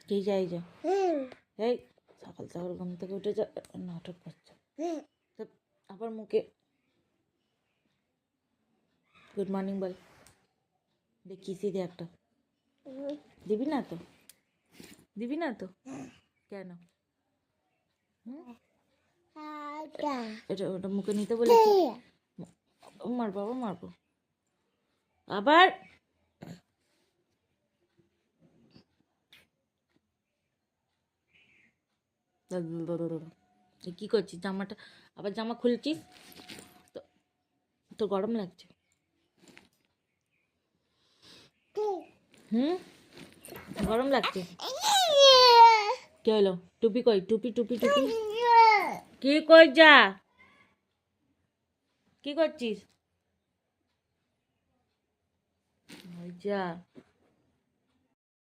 কে যাই যা এই সকাল সকাল ঘুম থেকে উঠে যা নাটক করছে তো আবার মুখে গুড মর্নিং বল দেখিসি দে একটা দিবি না তো দিবি না তো কেন এটা ওটা মুখে নিতে বলেছি মারবো আবার মারবো আবার কি করছিস জামাটা আবার জামা খুলছিস তো তো গরম লাগছে গরম লাগছে কি হলো টুপি কই টুপি টুপি টুপি কি কই যা কি করছিস যা